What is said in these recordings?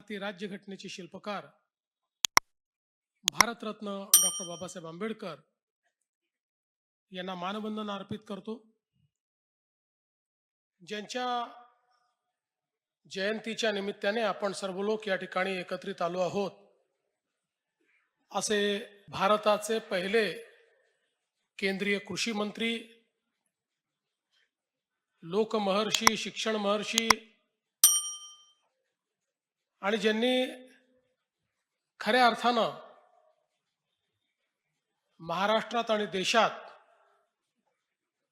भारतीय राज्यघटनेचे शिल्पकार भारतरत्न डॉक्टर बाबासाहेब आंबेडकर यांना मानवंदना अर्पित करतो। ज्यांच्या जयंतीच्या निमित्ताने आपण सर्व लोक या ठिकाणी एकत्रित आलो आहोत, असे भारताचे पहिले केंद्रीय कृषी मंत्री, लोकमहर्षी, शिक्षण महर्षी आणि ज्यांनी खऱ्या अर्थानं महाराष्ट्रात आणि देशात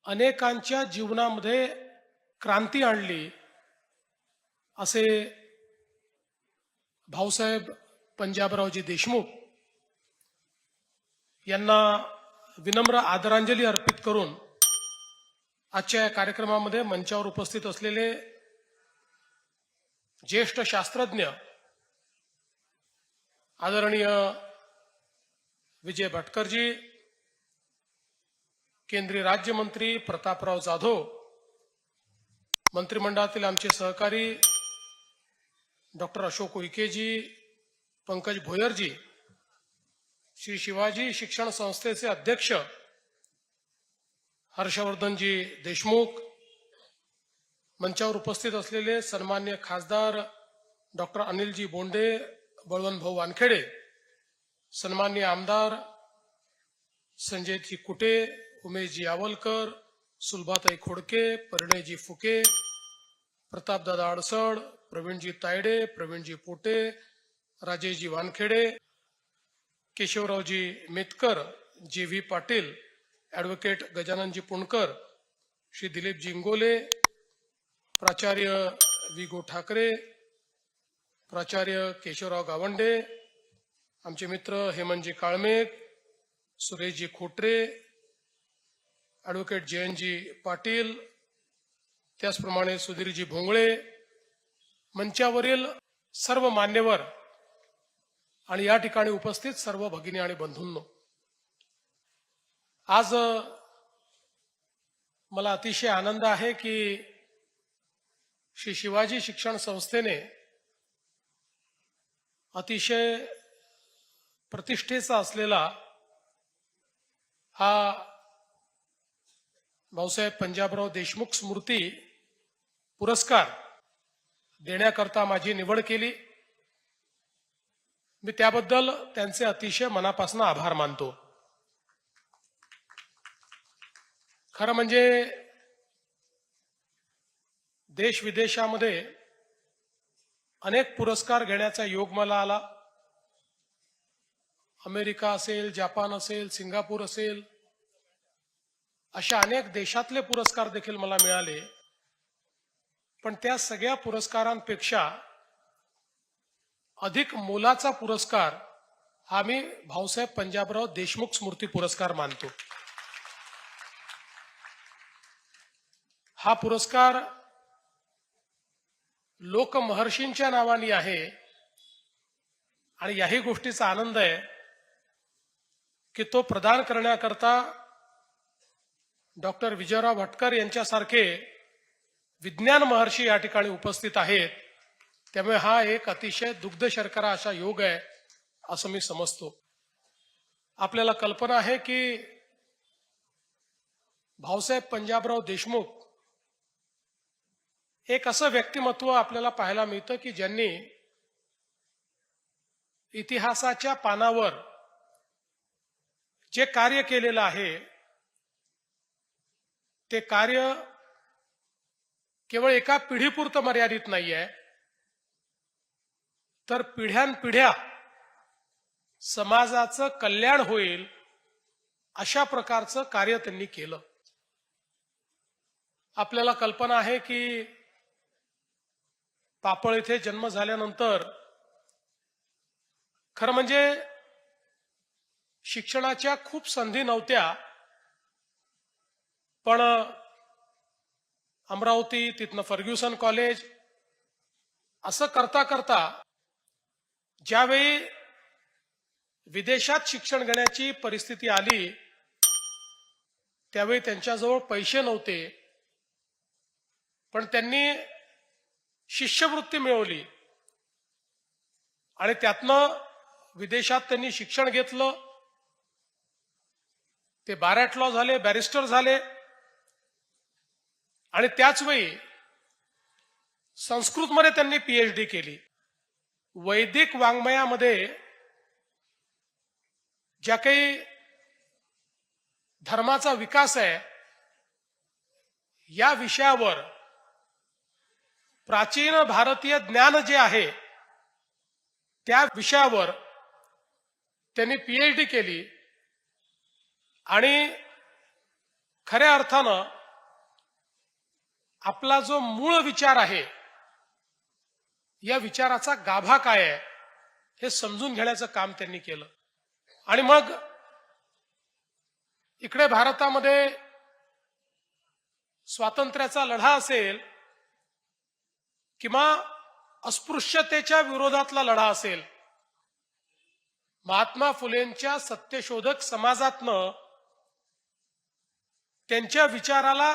अनेकांच्या जीवनामध्ये क्रांती आणली, असे भाऊसाहेब पंजाबरावजी देशमुख यांना विनम्र आदरांजली अर्पित करून आजच्या या कार्यक्रमामध्ये मंचावर उपस्थित असलेले ज्येष्ठ शास्त्रज्ञ आदरणीय विजय भटकरजी, केंद्रीय राज्यमंत्री प्रतापराव जाधव, मंत्रिमंडळातील आमचे सहकारी डॉक्टर अशोक उईकेजी, पंकज भोयरजी, श्री शिवाजी शिक्षण संस्थेचे अध्यक्ष हर्षवर्धनजी देशमुख, मंचावर उपस्थित असलेले सन्मान्य खासदार डॉक्टर अनिलजी बोंडे, बळवंतभाऊ वानखेडे, सन्मान्य आमदार Sanjayji Kute, Umeshji Awalkar, Sulbhatai Khodke, Parinayji Phuke, Pratapdada Adsad, Pravinji Tayde, Pravinji Pote, Rajeshji Wankhede, Keshavraoji Metkar, G V Patil, advocate Gajananji Punkar, Shri Dilipji Ingole, प्राचार्य वि गो ठाकरे, प्राचार्य केशवराव गावंडे, आमचे मित्र हेमंतजी काळमेघ, सुरेशजी खोटरे, ॲडव्होकेट जयंतजी पाटील, त्याचप्रमाणे सुधीरजी भोंगळे, मंचावरील सर्व मान्यवर आणि या ठिकाणी उपस्थित सर्व भगिनी आणि बंधूंनो, आज मला अतिशय आनंद आहे की श्री शिवाजी शिक्षण संस्थेने अतिशय प्रतिष्ठेचा असलेला हा भाऊसाहेब पंजाबराव देशमुख स्मृती पुरस्कार देण्याकरता माझी निवड केली। मी त्याबद्दल त्यांचे अतिशय मनापासून आभार मानतो। खरं म्हणजे देश विदेशामध्ये अनेक पुरस्कार घेण्याचा योग मला आला। अमेरिका असेल, जापान असेल, सिंगापूर असेल, अशा अनेक देशातले पुरस्कार देखील मला मिळाले। पण त्या सगळ्या पुरस्कारांपेक्षा अधिक मोलाचा पुरस्कार हा मी भाऊसाहेब पंजाबराव देशमुख स्मृती पुरस्कार मानतो। हा पुरस्कार लोकमहर्षींच्या नावाने आहे आणि याही गोष्टीचा आनंद आहे की तो प्रदान करण्याकरता डॉक्टर विजयराव भटकर यांच्यासारखे विज्ञान महर्षी या ठिकाणी उपस्थित आहेत। त्यामुळे हा एक अतिशय दुग्ध शर्करा असा योग आहे असं मी समजतो। आपल्याला कल्पना आहे की भाऊसाहेब पंजाबराव देशमुख एक असं व्यक्तिमत्व आपल्याला पाहायला मिळतं की ज्यांनी इतिहासाच्या पानावर जे कार्य केलेलं आहे ते कार्य केवळ एका पिढीपुरतं मर्यादित नाही आहे, तर पिढ्यानपिढ्या समाजाचं कल्याण होईल अशा प्रकारचं कार्य त्यांनी केलं। आपल्याला कल्पना आहे की पापळ येथे जन्म झाल्यानंतर खरं म्हणजे शिक्षणाच्या खूप संधी नव्हत्या, पण अमरावती, तिथनं फर्ग्युसन कॉलेज असं करता करता ज्यावेळी विदेशात शिक्षण घेण्याची परिस्थिती आली त्यावेळी त्यांच्याजवळ पैसे नव्हते, पण त्यांनी शिष्यवृत्ती मिळवली आणि त्यातनं विदेशात त्यांनी शिक्षण घेतलं. ते बारॅट लॉ झाले, बॅरिस्टर झाले आणि त्याच वेळी संस्कृतमध्ये त्यांनी पीएचडी केली. वैदिक वाङ्मयामध्ये ज्या काही धर्माचा विकास आहे या विषयावर प्राचीन भारतीय ज्ञान जे आहे त्या विषयावर त्यांनी पीएचडी केली आणि खऱ्या अर्थानं आपला जो मूळ विचार आहे या विचाराचा गाभा काय आहे हे समजून घेण्याचं काम त्यांनी केलं. आणि मग इकडे भारतामध्ये स्वातंत्र्याचा लढा असेल किंवा अस्पृश्यतेच्या विरोधातला लढा असेल, महात्मा फुलेंच्या सत्यशोधक समाजातनं त्यांच्या विचाराला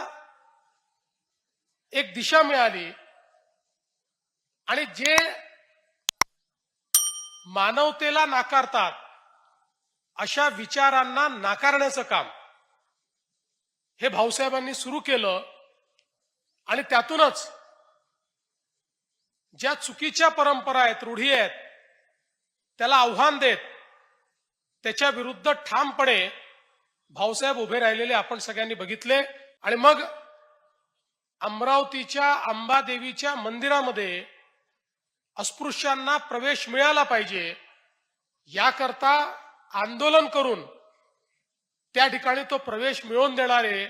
एक दिशा मिळाली आणि जे मानवतेला नाकारतात अशा विचारांना नाकारण्याचं काम हे भाऊसाहेबांनी सुरू केलं. आणि त्यातूनच ज्या चुकीच्या परंपरा आहेत, रूढी आहेत, त्याला आव्हान देत त्याच्या विरुद्ध ठामपणे भाऊसाहेब उभे राहिलेले आपण सगळ्यांनी बघितले. आणि मग अमरावतीच्या अंबादेवीच्या मंदिरामध्ये अस्पृश्यांना प्रवेश मिळाला पाहिजे याकरता आंदोलन करून त्या ठिकाणी तो प्रवेश मिळवून देणारे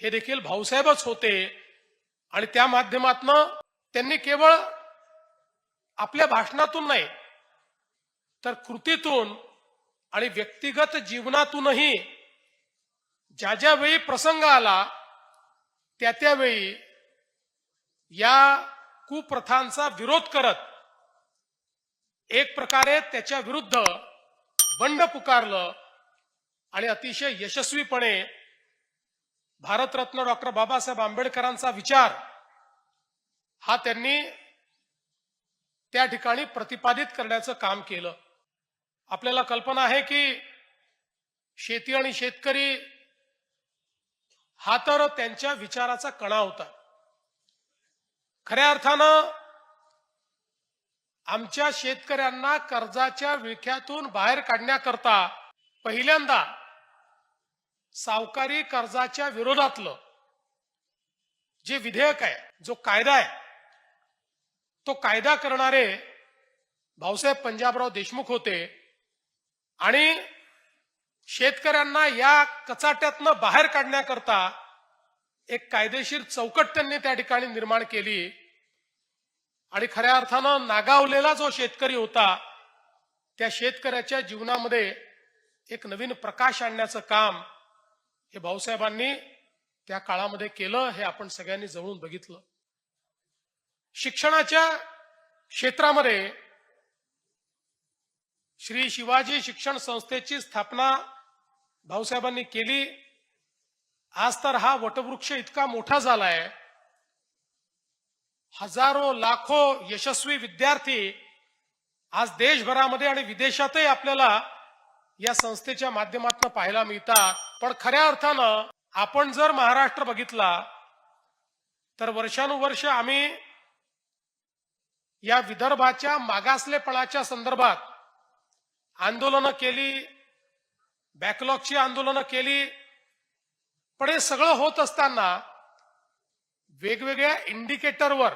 हे देखील भाऊसाहेबच होते. आणि त्या माध्यमातून त्यांनी केवळ आपल्या भाषणातून नाही तर कृतीतून आणि व्यक्तिगत जीवनातूनही ज्या ज्या वेळी प्रसंग आला त्या त्यावेळी या कुप्रथांचा विरोध करत एक प्रकारे त्याच्या विरुद्ध बंड पुकारलं आणि अतिशय यशस्वीपणे भारतरत्न डॉक्टर बाबासाहेब आंबेडकरांचा विचार हा त्यांनी त्या ठिकाणी प्रतिपादित करण्याचं काम केलं. आपल्याला कल्पना आहे की शेती आणि शेतकरी हा तर त्यांच्या विचाराचा कणा होता. खऱ्या अर्थानं आमच्या शेतकऱ्यांना कर्जाच्या विळख्यातून बाहेर काढण्याकरता पहिल्यांदा सावकारी कर्जाच्या विरोधातलं जे विधेयक आहे, जो कायदा आहे, तो कायदा करणारे भाऊसाहेब पंजाबराव देशमुख होते. आणि शेतकऱ्यांना या कचाट्यातनं बाहेर काढण्याकरता एक कायदेशीर चौकट त्यांनी त्या ठिकाणी निर्माण केली. आणि खऱ्या अर्थानं नागावलेला जो शेतकरी होता त्या शेतकऱ्याच्या जीवनामध्ये एक नवीन प्रकाश आणण्याचं काम हे भाऊसाहेबांनी त्या काळामध्ये केलं, हे आपण सगळ्यांनी जवळून बघितलं. शिक्षणाच्या क्षेत्रामध्ये श्री शिवाजी शिक्षण संस्थेची स्थापना भाऊसाहेबांनी केली. आज तर हा वटवृक्ष इतका मोठा झालाय, हजारो लाखो यशस्वी विद्यार्थी आज देशभरामध्ये आणि विदेशातही आपल्याला या संस्थेच्या माध्यमातून पाहायला मिळतात. पण खऱ्या अर्थानं आपण जर महाराष्ट्र बघितला तर वर्षानुवर्ष आम्ही या विदर्भाच्या मागासलेपणाच्या संदर्भात आंदोलनं केली, बॅकलॉगची आंदोलनं केली. पण हे सगळं होत असताना वेगवेगळ्या इंडिकेटरवर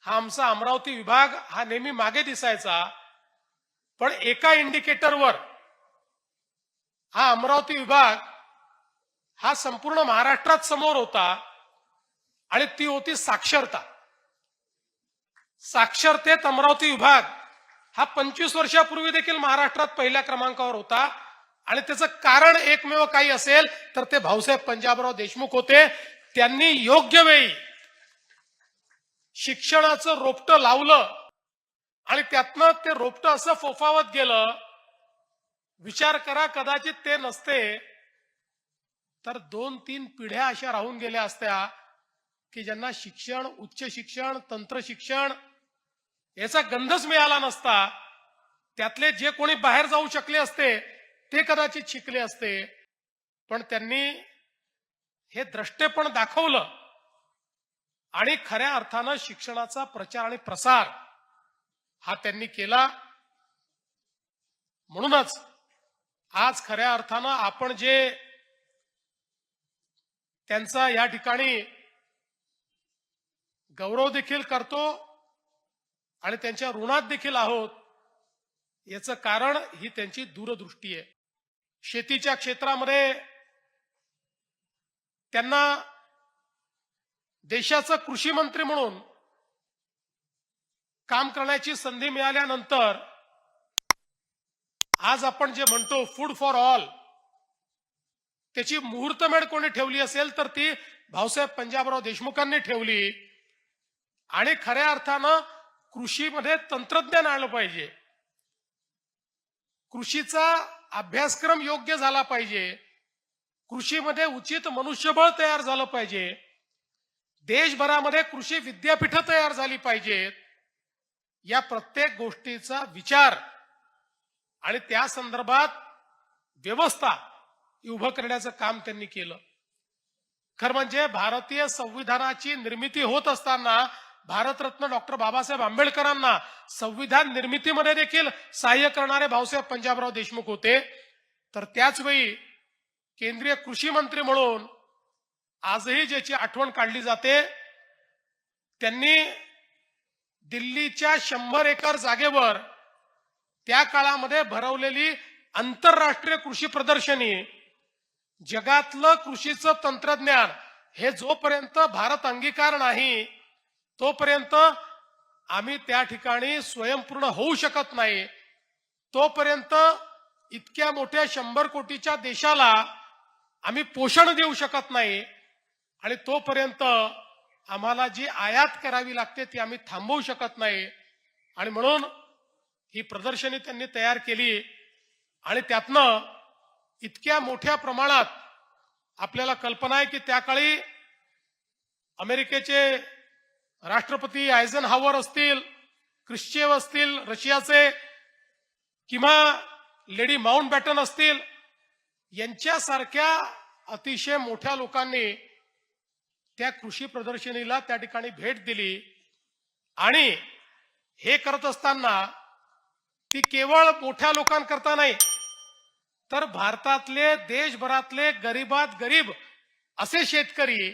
हा आमचा अमरावती विभाग हा नेहमी मागे दिसायचा. पण एका इंडिकेटरवर हा अमरावती विभाग हा संपूर्ण महाराष्ट्रात समोर होता आणि ती होती साक्षरता. साक्षरतेत अमरावती विभाग हा 25 वर्षापूर्वी देखील महाराष्ट्रात पहिल्या क्रमांकावर होता. आणि त्याचं कारण एकमेव काही असेल तर ते भाऊसाहेब पंजाबराव देशमुख होते. त्यांनी योग्य वेळी शिक्षणाचं रोपटं लावलं आणि त्यातनं ते रोपटं असं फोफावत गेलं. विचार करा, कदाचित ते नसते तर 2-3 पिढ्या अशा राहून गेल्या असत्या की ज्यांना शिक्षण, उच्च शिक्षण, तंत्र शिक्षण याचा गंधच मिळाला नसता, त्यातले जे कोणी बाहेर जाऊ शकले असते ते कदाचित शिकले असते, पण त्यांनी हे द्रष्टेपण दाखवलं आणि खऱ्या अर्थानं शिक्षणाचा प्रचार आणि प्रसार हा त्यांनी केला. म्हणूनच आज खऱ्या अर्थानं आपण जे त्यांचा या ठिकाणी गौरव देखील करतो आणि त्यांच्या ऋणात देखील आहोत, याचं कारण ही त्यांची दूरदृष्टी आहे. शेतीच्या क्षेत्रामध्ये त्यांना देशाचं कृषी मंत्री म्हणून काम करण्याची संधी मिळाल्यानंतर आज आपण जे म्हणतो फूड फॉर ऑल, त्याची मुहूर्तमेढ कोणी ठेवली असेल तर ती भाऊसाहेब पंजाबराव देशमुखांनी ठेवली. आणि खऱ्या अर्थानं कृषीमध्ये तंत्रज्ञान आणलं पाहिजे, कृषीचा अभ्यासक्रम योग्य झाला पाहिजे, कृषीमध्ये उचित मनुष्यबळ तयार झालं पाहिजे, देशभरामध्ये कृषी विद्यापीठं तयार झाली पाहिजेत. या प्रत्येक गोष्टीचा विचार आणि त्या संदर्भात व्यवस्था उभं करण्याचं काम त्यांनी केलं. खरं म्हणजे भारतीय संविधानाची निर्मिती होत असताना भारतरत्न डॉक्टर बाबासाहेब आंबेडकरांना संविधान निर्मितीमध्ये देखील सहाय्य करणारे भाऊसाहेब पंजाबराव देशमुख होते. तर त्याच वेळी केंद्रीय कृषी मंत्री म्हणून आजही ज्याची आठवण काढली जाते, त्यांनी दिल्लीच्या 100 एकर जागेवर त्या काळामध्ये भरवलेली आंतरराष्ट्रीय कृषी प्रदर्शनी, जगातलं कृषीचं तंत्रज्ञान हे जोपर्यंत भारत अंगीकार नाही तोपर्यंत आम्ही त्या ठिकाणी स्वयंपूर्ण होऊ शकत नाही. तोपर्यंत इतक्या मोठ्या 100 कोटीच्या देशाला आम्ही पोषण देऊ शकत नाही आणि तोपर्यंत आम्हाला जी आयात करावी लागते ती आम्ही थांबवू शकत नाही. आणि म्हणून ही प्रदर्शनी त्यांनी तयार केली आणि त्यातनं इतक्या मोठ्या प्रमाणात आपल्याला कल्पना आहे की त्या काळी अमेरिकेचे राष्ट्रपती आयझनहावर असतील, क्रिश्चेव असतील रशियाचे, किंवा लेडी माउंटबॅटन असतील, यांच्यासारख्या अतिशय मोठ्या लोकांनी त्या कृषी प्रदर्शनीला त्या ठिकाणी भेट दिली. आणि हे करत असताना ती केवळ मोठ्या लोकांकरता नाही, तर भारतातले देशभरातले गरीबात गरीब असे शेतकरी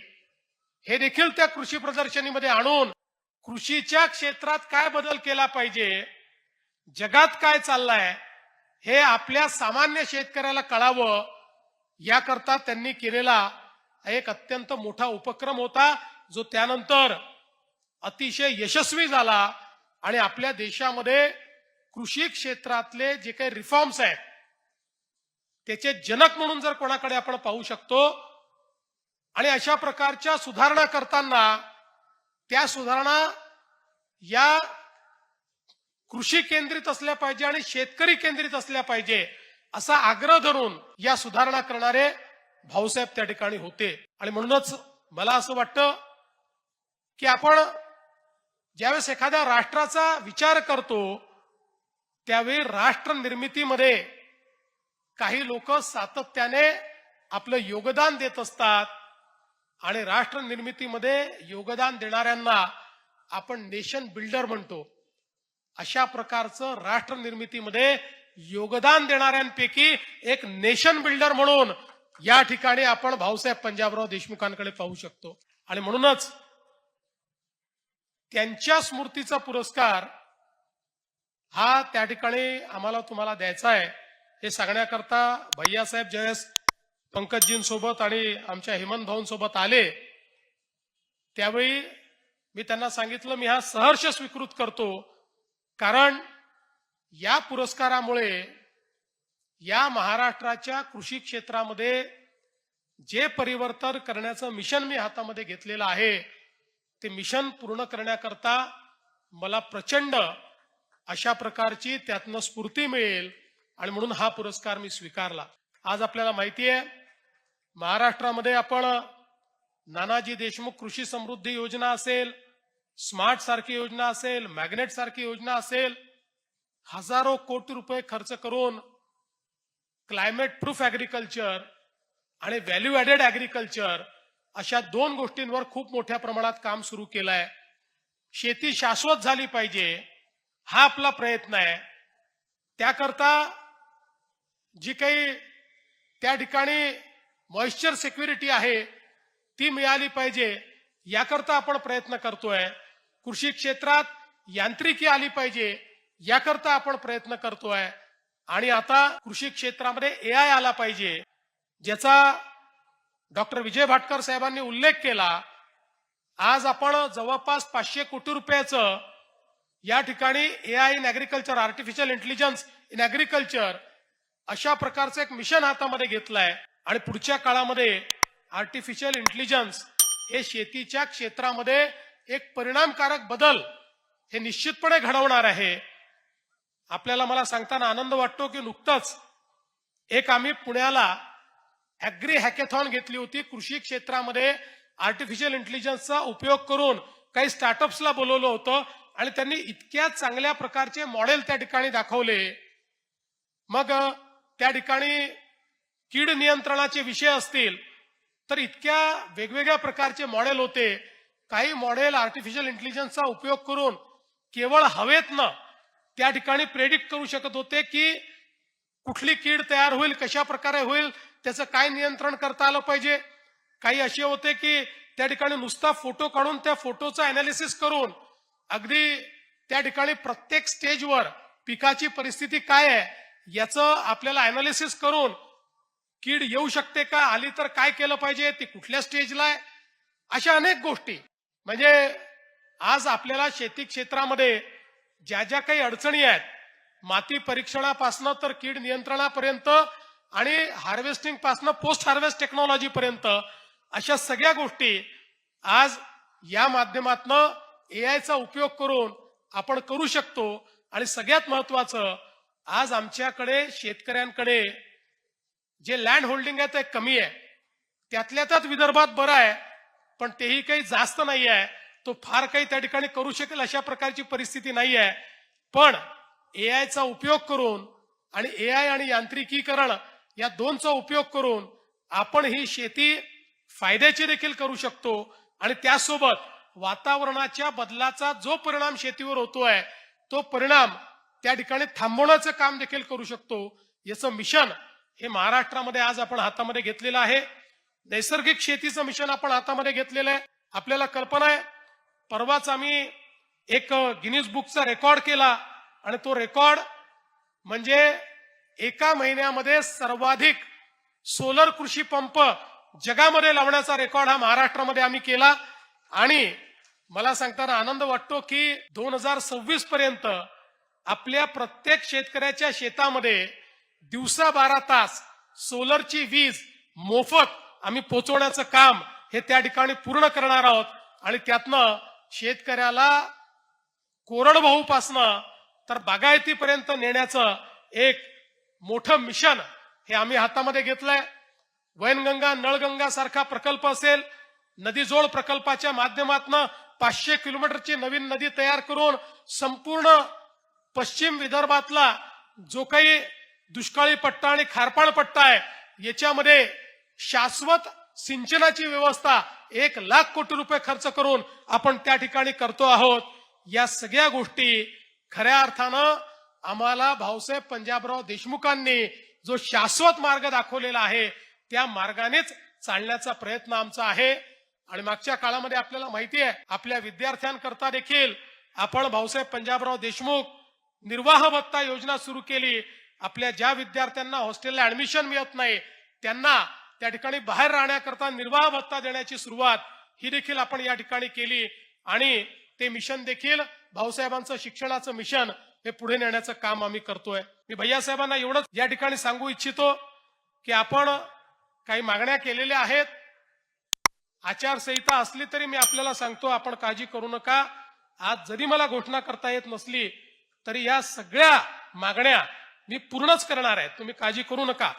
हे देखील त्या कृषी प्रदर्शनीमध्ये आणून कृषीच्या क्षेत्रात काय बदल केला पाहिजे, जगात काय चाललंय हे आपल्या सामान्य शेतकऱ्याला कळावं, याकरता त्यांनी केलेला एक अत्यंत मोठा उपक्रम होता, जो त्यानंतर अतिशय यशस्वी झाला. आणि आपल्या देशामध्ये कृषी क्षेत्रातले जे काही रिफॉर्म्स आहेत त्याचे जनक म्हणून जर कोणाकडे आपण पाहू शकतो, आणि अशा प्रकारच्या सुधारणा करताना त्या सुधारणा या कृषी केंद्रित असल्या पाहिजे आणि शेतकरी केंद्रित असल्या पाहिजे असा आग्रह धरून या सुधारणा करणारे भाऊसाहेब त्या ठिकाणी होते. आणि म्हणूनच मला असं वाटतं की आपण ज्यावेळेस एखाद्या राष्ट्राचा विचार करतो त्यावेळी राष्ट्र निर्मितीमध्ये काही लोक सातत्याने आपलं योगदान देत असतात आणि राष्ट्र निर्मितीमध्ये योगदान देणाऱ्यांना आपण नेशन बिल्डर म्हणतो. अशा प्रकारचं राष्ट्र निर्मितीमध्ये योगदान देणाऱ्यांपैकी एक नेशन बिल्डर म्हणून या ठिकाणी आपण भाऊसाहेब पंजाबराव देशमुखांकडे पाहू शकतो. आणि म्हणूनच त्यांच्या स्मृतीचा पुरस्कार हा त्या ठिकाणी आम्हाला तुम्हाला द्यायचा आहे. हे सांगण्याकरता भैयासाहेब ज्यावेळेस पंकजजींसोबत आणि आमच्या हेमंत भाऊंसोबत आले त्यावेळी मी त्यांना सांगितलं मी हा सहर्ष स्वीकृत करतो, कारण या पुरस्कारामुळे या महाराष्ट्राच्या कृषी क्षेत्रामध्ये जे परिवर्तन करण्याचं मिशन मी हातामध्ये घेतलेलं आहे ते मिशन पूर्ण करण्याकरता मला प्रचंड अशा प्रकारची त्यातनं स्फूर्ती मिळेल आणि म्हणून हा पुरस्कार मी स्वीकारला. आज आपल्याला माहिती आहे महाराष्ट्रामध्ये आपण नानाजी देशमुख कृषी समृद्धी योजना असेल, स्मार्ट सारखी योजना असेल, मॅग्नेट सारखी योजना असेल, हजारो कोटी रुपये खर्च करून क्लायमेट प्रूफ ऍग्रिकल्चर आणि व्हॅल्यू ऍडेड ऍग्रिकल्चर अशा दोन गोष्टींवर खूप मोठ्या प्रमाणात काम सुरू केलंय. शेती शाश्वत झाली पाहिजे हा आपला प्रयत्न आहे. त्याकरता जी काही त्या ठिकाणी मॉइश्चर सिक्युरिटी आहे ती मिळाली पाहिजे याकरता आपण प्रयत्न करतोय. कृषी क्षेत्रात यांत्रिकी आली पाहिजे याकरता आपण प्रयत्न करतोय. आणि आता कृषी क्षेत्रामध्ये एआय आला पाहिजे ज्याचा डॉक्टर विजय भाटकर साहेबांनी उल्लेख केला. आज आपण जवळपास 500 कोटी रुपयाचं या ठिकाणी AI in agriculture, artificial intelligence in agriculture अशा प्रकारचं एक मिशन हातामध्ये घेतलंय. आणि पुढच्या काळामध्ये आर्टिफिशियल इंटेलिजन्स हे शेतीच्या क्षेत्रामध्ये एक परिणामकारक बदल हे निश्चितपणे घडवणार आहे. आपल्याला मला सांगताना आनंद वाटतो की नुकतंच एक आम्ही पुण्याला ऍग्री हॅकेथॉन घेतली होती. कृषी क्षेत्रामध्ये आर्टिफिशियल इंटेलिजन्सचा उपयोग करून काही स्टार्टअप्सला बोलवलं होतं आणि त्यांनी इतक्या चांगल्या प्रकारचे मॉडेल त्या ठिकाणी दाखवले. मग त्या ठिकाणी कीड नियंत्रणाचे विषय असतील तर इतक्या वेगवेगळ्या प्रकारचे मॉडेल होते. काही मॉडेल आर्टिफिशियल इंटेलिजन्सचा उपयोग करून केवळ हवेतनं त्या ठिकाणी प्रेडिक्ट करू शकत होते की कुठली कीड तयार होईल, कशा प्रकारे होईल, त्याचं काय नियंत्रण करता आलं पाहिजे. काही असे होते की त्या ठिकाणी नुसता फोटो काढून त्या फोटोचा अनालिसिस करून अगदी त्या ठिकाणी प्रत्येक स्टेजवर पिकाची परिस्थिती काय आहे याचं आपल्याला अनालिसिस करून कीड येऊ शकते का, आली तर काय केलं पाहिजे, ती कुठल्या स्टेजला आहे, अशा अनेक गोष्टी. म्हणजे आज आपल्याला शेती क्षेत्रामध्ये ज्या ज्या काही अडचणी आहेत, माती परीक्षणापासनं तर कीड नियंत्रणापर्यंत आणि हार्वेस्टिंग पासनं पोस्ट हार्वेस्ट टेक्नॉलॉजी पर्यंत अशा सगळ्या गोष्टी आज या माध्यमातनं एआयचा उपयोग करून आपण करू शकतो. आणि सगळ्यात महत्वाचं, आज आमच्याकडे शेतकऱ्यांकडे जे लँड होल्डिंग आहे ते कमी आहे. त्यातल्या त्यात विदर्भात बरं आहे पण तेही काही जास्त नाही आहे. तो फार काही त्या ठिकाणी करू शकेल अशा प्रकारची परिस्थिती नाही आहे. पण एआयचा उपयोग करून आणि एआय आणि यांत्रिकीकरण या दोनचा उपयोग करून आपण ही शेती फायद्याची देखील करू शकतो. आणि त्यासोबत वातावरणाच्या बदलाचा जो परिणाम शेतीवर होतोय तो परिणाम त्या ठिकाणी थांबवण्याचं काम देखील करू शकतो. याचं मिशन हे महाराष्ट्रामध्ये आज आपण हातामध्ये घेतलेलं आहे. नैसर्गिक शेतीचं मिशन आपण हातामध्ये घेतलेलं आहे. आपल्याला कल्पना आहे, परवाच आम्ही एक गिनीज बुकचा रेकॉर्ड केला आणि तो रेकॉर्ड म्हणजे एका महिन्यामध्ये सर्वाधिक सोलर कृषी पंप जगामध्ये लावण्याचा रेकॉर्ड हा महाराष्ट्रामध्ये आम्ही केला. आणि मला सांगताना आनंद वाटतो की 2026 पर्यंत आपल्या प्रत्येक शेतकऱ्याच्या शेतामध्ये दिवसा 12 तास सोलरची वीज मोफत आम्ही पोहोचवण्याचं काम हे त्या ठिकाणी पूर्ण करणार आहोत. आणि त्यातनं शेतकऱ्याला कोरडवाहूपासनं तर बागायतीपर्यंत नेण्याचं एक मोठं मिशन हे आम्ही हातामध्ये घेतलंय. वैनगंगा, नळगंगा सारखा प्रकल्प असेल, नदीजोड प्रकल्पाच्या माध्यमातून 500 किलोमीटरची नवीन नदी तयार करून संपूर्ण पश्चिम विदर्भातला जो काही दुष्काळी पट्टा आणि खारपाण पट्टा आहे याच्यामध्ये शाश्वत सिंचनाची व्यवस्था 1,00,000 कोटी रुपये खर्च करून आपण त्या ठिकाणी करतो आहोत. या सगळ्या गोष्टी खऱ्या अर्थानं आम्हाला भाऊसाहेब पंजाबराव देशमुखांनी जो शाश्वत मार्ग दाखवलेला आहे त्या मार्गानेच चालण्याचा प्रयत्न आमचा आहे. आणि मागच्या काळामध्ये आपल्याला माहिती आहे, आपल्या विद्यार्थ्यांकरता देखील आपण भाऊसाहेब पंजाबराव देशमुख निर्वाह भत्ता योजना सुरू केली. आपल्या ज्या विद्यार्थ्यांना हॉस्टेलला ऍडमिशन मिळत नाही त्यांना त्या ठिकाणी बाहेर राहण्याकरता निर्वाह भत्ता देण्याची सुरुवात ही देखील आपण या ठिकाणी केली. आणि ते मिशन देखील भाऊसाहेबांचं शिक्षणाचं मिशन हे पुढे नेण्याचं काम आम्ही करतोय. मी भैयासाहेबांना एवढंच या ठिकाणी सांगू इच्छितो की आपण काही मागण्या केलेल्या आहेत. आचारसंहिता असली तरी मी आपल्याला सांगतो, आपण काळजी करू नका. आज जरी मला घोषणा करता येत नसली तरी या सगळ्या मागण्या मी पूर्णच करणार आहे, तुम्ही काळजी करू नका.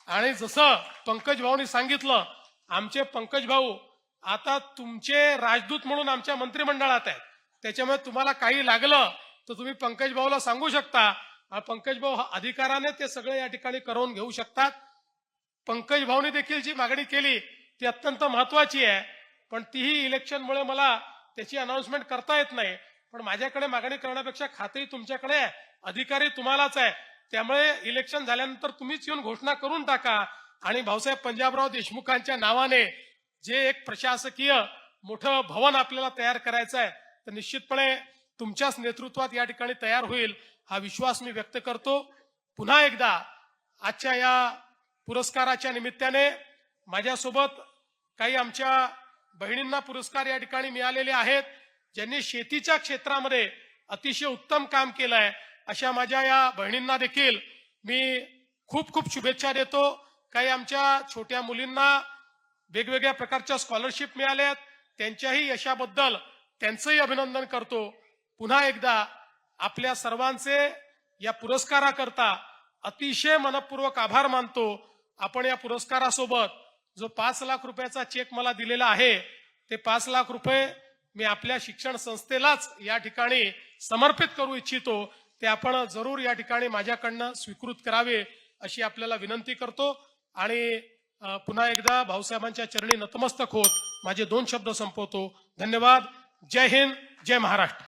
आणि जसं पंकज भाऊनी सांगितलं, आमचे पंकज भाऊ आता तुमचे राजदूत म्हणून आमच्या मंत्रिमंडळात आहेत. त्याच्यामुळे तुम्हाला काही लागलं तर तुम्ही पंकज भाऊला सांगू शकता. पंकज भाऊ अधिकाराने ते सगळे या ठिकाणी करून घेऊ शकतात. पंकज भाऊने देखील जी मागणी केली ती अत्यंत महत्वाची आहे, पण तीही इलेक्शनमुळे मला त्याची अनाउन्समेंट करता येत नाही. पण माझ्याकडे मागणी करण्यापेक्षा खात्री तुमच्याकडे आहे, अधिकारी तुम्हालाच आहे. त्यामुळे इलेक्शन झाल्यानंतर तुम्हीच येऊन घोषणा करून टाका आणि भाऊसाहेब पंजाबराव देशमुखांच्या नावाने जे एक प्रशासकीय मोठं भवन आपल्याला तयार करायचं आहे तर निश्चितपणे तुमच्याच नेतृत्वात या ठिकाणी तयार होईल हा विश्वास मी व्यक्त करतो. पुन्हा एकदा आजच्या या पुरस्काराच्या निमित्ताने माझ्यासोबत काही आमच्या बहिणींना पुरस्कार या ठिकाणी मिळालेले आहेत, ज्यांनी शेतीच्या क्षेत्रामध्ये अतिशय उत्तम काम केलंय. अशा माझ्या या बहिणींना देखील मी खूप खूप शुभेच्छा देतो. काही आमच्या छोट्या मुलींना वेगवेगळ्या प्रकारच्या स्कॉलरशिप मिळाल्यात, त्यांच्याही यशाबद्दल त्यांचंही अभिनंदन करतो. पुन्हा एकदा आपल्या सर्वांचे या पुरस्काराकरता अतिशय मनपूर्वक आभार मानतो. आपण या पुरस्कारासोबत जो 5 लाख रुपयाचा चेक मला दिलेला आहे ते 5 लाख रुपये मी आपल्या शिक्षण संस्थेलाच या ठिकाणी समर्पित करू इच्छितो. ते आपण जरूर या ठिकाणी माझ्याकडनं स्वीकृत करावे अशी आपल्याला विनंती करतो. आणि पुन्हा एकदा भाऊसाहेबांच्या चरणी नतमस्तक होत माझे 2 शब्द संपवतो. धन्यवाद. जय हिंद, जय महाराष्ट्र.